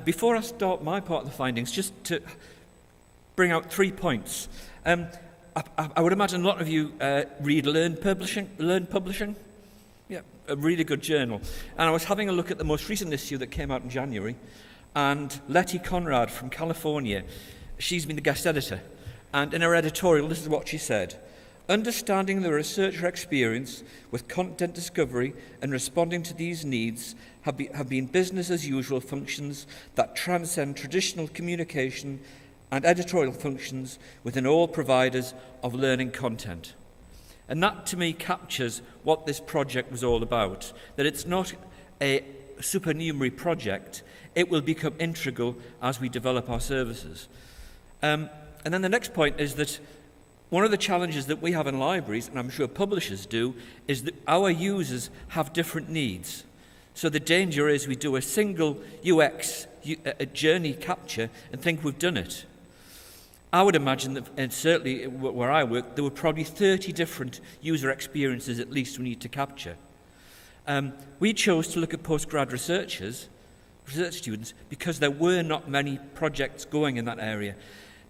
Before I start my part of the findings, just to bring out 3 points. I would imagine a lot of you read Learn Publishing. Yeah, a really good journal. And I was having a look at the most recent issue that came out in January, and Letty Conrad from California, she's been the guest editor. And in her editorial, this is what she said: understanding the researcher experience with content discovery and responding to these needs have been business as usual functions that transcend traditional communication and editorial functions within all providers of learning content. And that, to me, captures what this project was all about, that it's not a supernumerary project. It will become integral as we develop our services. And then the next point is that one of the challenges that we have in libraries, and I'm sure publishers do, is that our users have different needs. So the danger is we do a single UX a journey capture and think we've done it. I would imagine that, and certainly where I work, there were probably 30 different user experiences at least we need to capture. We chose to look at postgrad research students, because there were not many projects going in that area.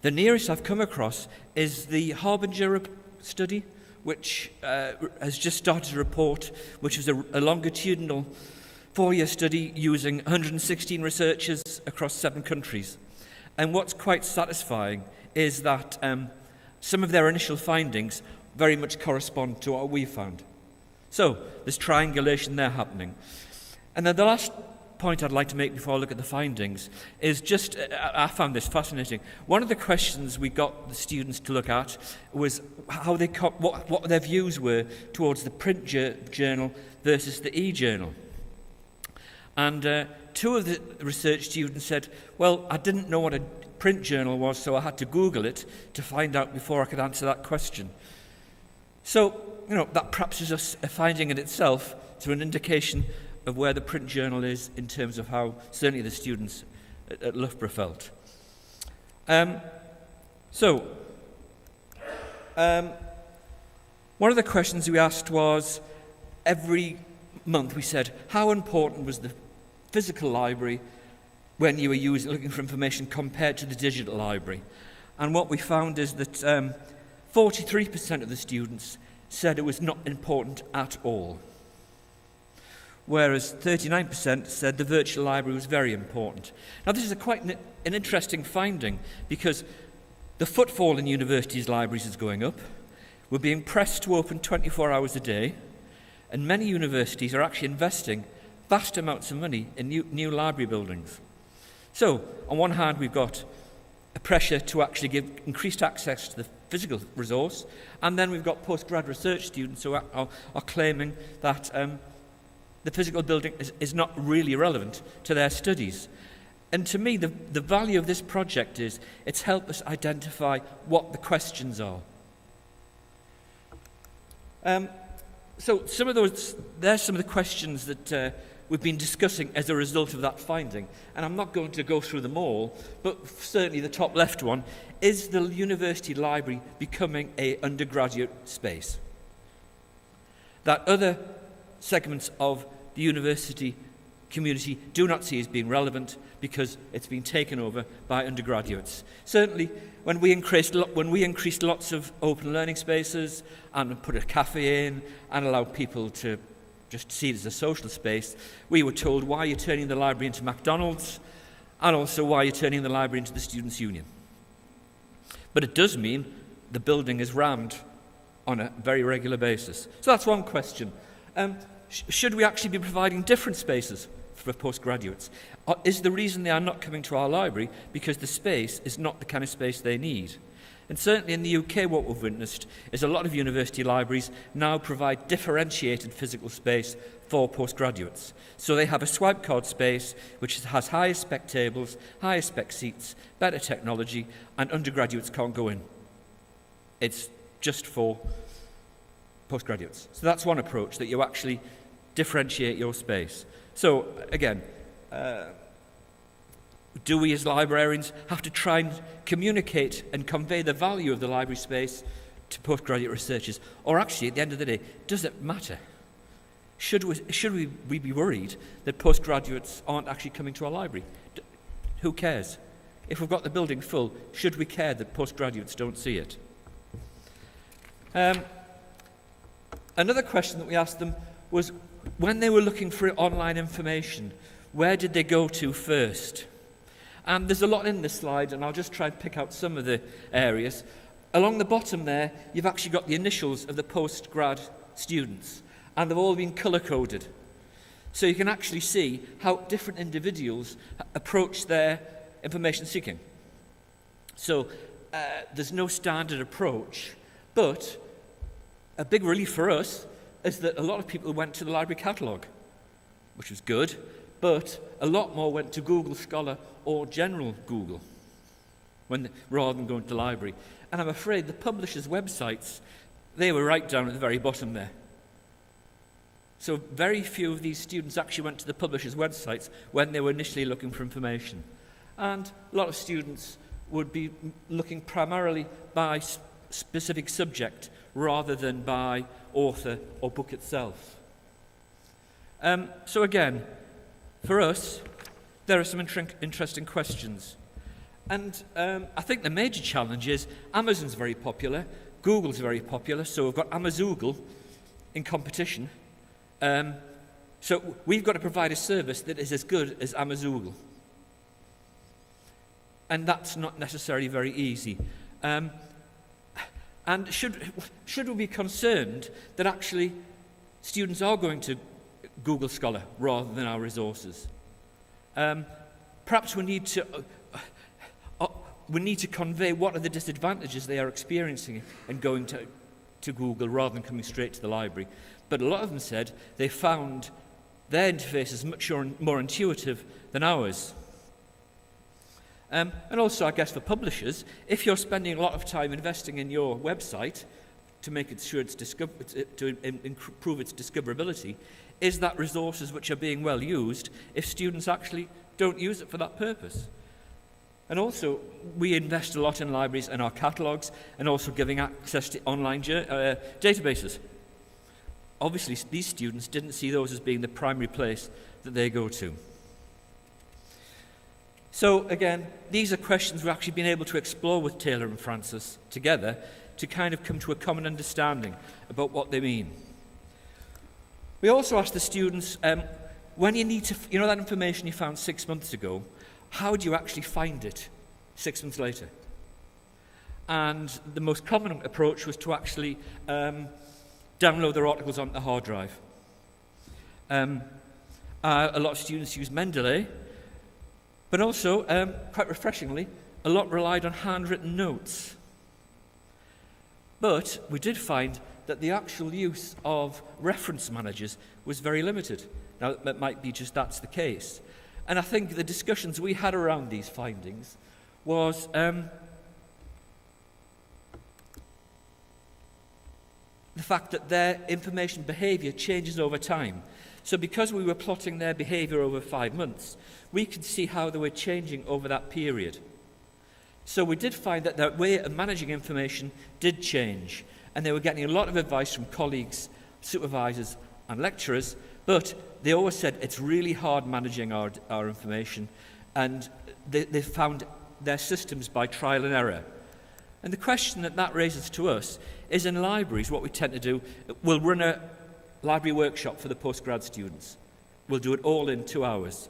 The nearest I've come across is the Harbinger study, which has just started a report, which is a longitudinal 4-year study using 116 researchers across 7 countries. And what's quite satisfying is that some of their initial findings very much correspond to what we found. So there's triangulation there happening. And then the last point I'd like to make before I look at the findings is just, I found this fascinating. One of the questions we got the students to look at was how they what their views were towards the print journal versus the e-journal. And 2 of the research students said, well, I didn't know what a print journal was, so I had to Google it to find out before I could answer that question. So, that perhaps is a finding in itself, to an indication of where the print journal is in terms of how certainly the students at Loughborough felt. One of the questions we asked was, every month we said, how important was the physical library when you were looking for information compared to the digital library? And what we found is that 43% of the students said it was not important at all, whereas 39% said the virtual library was very important. Now, this is quite an interesting finding, because the footfall in universities' libraries is going up. We're being pressed to open 24 hours a day, and many universities are actually investing vast amounts of money in new library buildings. So, on one hand, we've got a pressure to actually give increased access to the physical resource, and then we've got postgrad research students who are claiming that the physical building is not really relevant to their studies. And to me, the value of this project is it's helped us identify what the questions are. So there's some of the questions that we've been discussing as a result of that finding. And I'm not going to go through them all, but certainly the top left one, is the university library becoming an undergraduate space that other segments of the university community do not see as being relevant because it's been taken over by undergraduates? Certainly, when we increased lots of open learning spaces and put a cafe in and allowed people to just see it as a social space, we were told, why are you turning the library into McDonald's? And also, why are you turning the library into the Students' Union? But it does mean the building is rammed on a very regular basis. So that's one question. Should we actually be providing different spaces for postgraduates? Is the reason they are not coming to our library because the space is not the kind of space they need? And certainly in the UK, what we've witnessed is a lot of university libraries now provide differentiated physical space for postgraduates. So they have a swipe card space which has higher spec tables, higher spec seats, better technology, and undergraduates can't go in. It's just for postgraduates. So that's one approach, that you actually differentiate your space. So again, do we as librarians have to try and communicate and convey the value of the library space to postgraduate researchers? Or actually, at the end of the day, does it matter? Should we be worried that postgraduates aren't actually coming to our library? Who cares? If we've got the building full, should we care that postgraduates don't see it? Another question that we asked them was, when they were looking for online information, where did they go to first? And there's a lot in this slide, and I'll just try and pick out some of the areas. Along the bottom there, you've actually got the initials of the postgrad students, and they've all been colour-coded. So you can actually see how different individuals approach their information seeking. So there's no standard approach, but a big relief for us is that a lot of people went to the library catalogue, which was good, but a lot more went to Google Scholar or general Google rather than going to the library. And I'm afraid the publishers' websites, they were right down at the very bottom there. So very few of these students actually went to the publishers' websites when they were initially looking for information. And a lot of students would be looking primarily by specific subject rather than by author or book itself. So again, for us, there are some interesting questions. And I think the major challenge is Amazon's very popular, Google's very popular, so we've got Amazoogle in competition. So we've got to provide a service that is as good as Amazoogle. And that's not necessarily very easy. And should we be concerned that actually students are going to Google Scholar rather than our resources? Perhaps we need to convey what are the disadvantages they are experiencing in going to Google rather than coming straight to the library. But a lot of them said they found their interfaces much more intuitive than ours. And also, I guess, for publishers, if you're spending a lot of time investing in your website to make it sure it's to improve its discoverability, is that resources which are being well used if students actually don't use it for that purpose? And also, we invest a lot in libraries and our catalogues and also giving access to online databases. Obviously, these students didn't see those as being the primary place that they go to. So again, these are questions we've actually been able to explore with Taylor and Francis together to kind of come to a common understanding about what they mean. We also asked the students, when you need to, that information you found 6 months ago, how do you actually find it 6 months later? And the most common approach was to actually download their articles onto the hard drive. A lot of students use Mendeley, but also, quite refreshingly, a lot relied on handwritten notes. But we did find that the actual use of reference managers was very limited. Now, it might be just that's the case. And I think the discussions we had around these findings was the fact that their information behaviour changes over time. So because we were plotting their behaviour over 5 months, we could see how they were changing over that period. So we did find that their way of managing information did change, and they were getting a lot of advice from colleagues, supervisors and lecturers, but they always said it's really hard managing our information, and they found their systems by trial and error. And the question that raises to us is, in libraries, what we tend to do, we'll run a library workshop for the postgrad students. We'll do it all in 2 hours.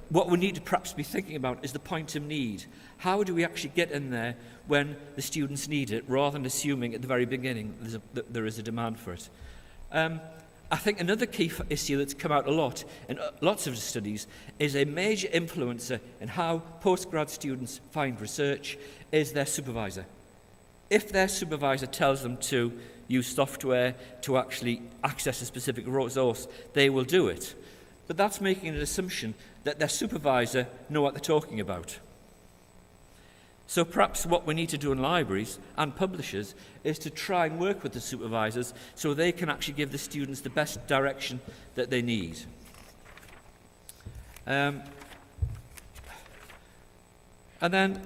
What we need to perhaps be thinking about is the point of need. How do we actually get in there when the students need it, rather than assuming at the very beginning there is a demand for it? I think another key issue that's come out a lot in lots of studies is a major influencer in how postgrad students find research is their supervisor. If their supervisor tells them to use software to actually access a specific resource, they will do it. But that's making an assumption that their supervisor know what they're talking about. So perhaps what we need to do in libraries and publishers is to try and work with the supervisors so they can actually give the students the best direction that they need. And then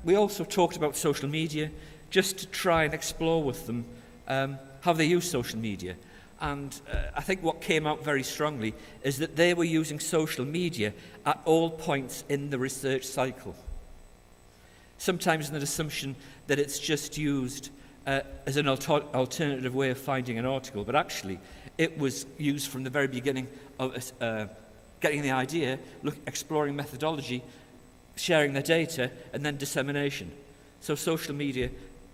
we also talked about social media, just to try and explore with them how they use social media. And I think what came out very strongly is that they were using social media at all points in the research cycle. Sometimes in the assumption that it's just used as an alternative way of finding an article, but actually it was used from the very beginning of getting the idea, exploring methodology, sharing the data, and then dissemination. So social media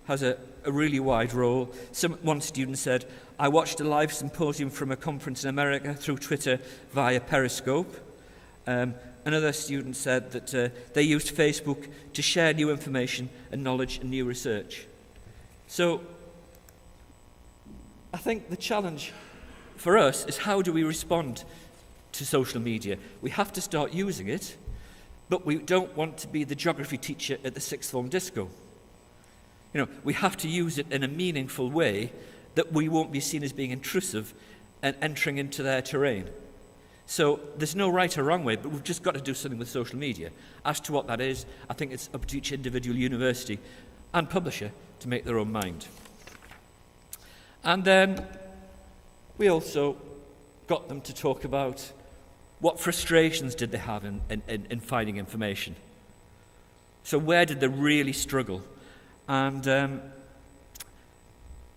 has a really wide role. One student said, I watched a live symposium from a conference in America through Twitter via Periscope. Another student said that they used Facebook to share new information and knowledge and new research. So I think the challenge for us is, how do we respond to social media? We have to start using it, but we don't want to be the geography teacher at the sixth form disco. We have to use it in a meaningful way that we won't be seen as being intrusive and entering into their terrain. So there's no right or wrong way, but we've just got to do something with social media. As to what that is, I think it's up to each individual university and publisher to make their own mind. And then we also got them to talk about what frustrations did they have in finding information. So where did they really struggle? And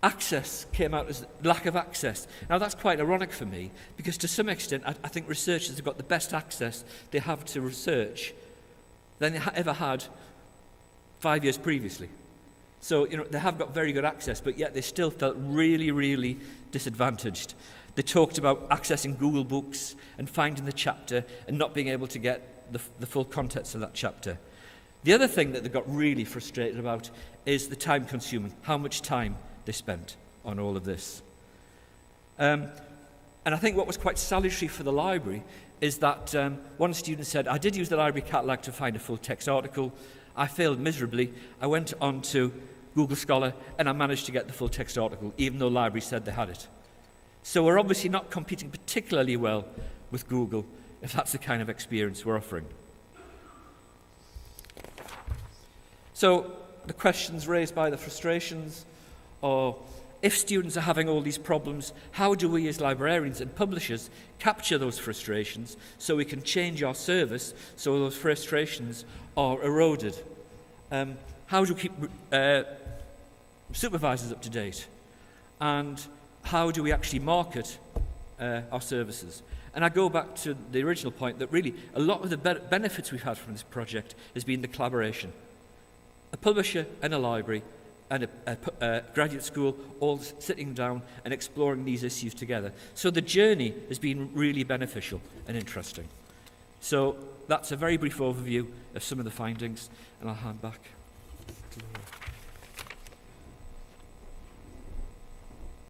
access came out as lack of access. Now that's quite ironic for me, because to some extent I think researchers have got the best access they have to research than they ever had 5 years previously. So they have got very good access, but yet they still felt really, really disadvantaged. They talked about accessing Google Books and finding the chapter and not being able to get the full context of that chapter. The other thing that they got really frustrated about is the time consuming, how much time they spent on all of this. And I think what was quite salutary for the library is that one student said, I did use the library catalogue to find a full text article. I failed miserably. I went on to Google Scholar and I managed to get the full text article, even though library said they had it. So we're obviously not competing particularly well with Google if that's the kind of experience we're offering. So the questions raised by the frustrations are, if students are having all these problems, how do we as librarians and publishers capture those frustrations so we can change our service so those frustrations are eroded? How do we keep supervisors up to date? And how do we actually market our services? And I go back to the original point that really a lot of the benefits we've had from this project has been the collaboration. A publisher and a library and a graduate school all sitting down and exploring these issues together. So the journey has been really beneficial and interesting. So that's a very brief overview of some of the findings, and I'll hand back to Laura.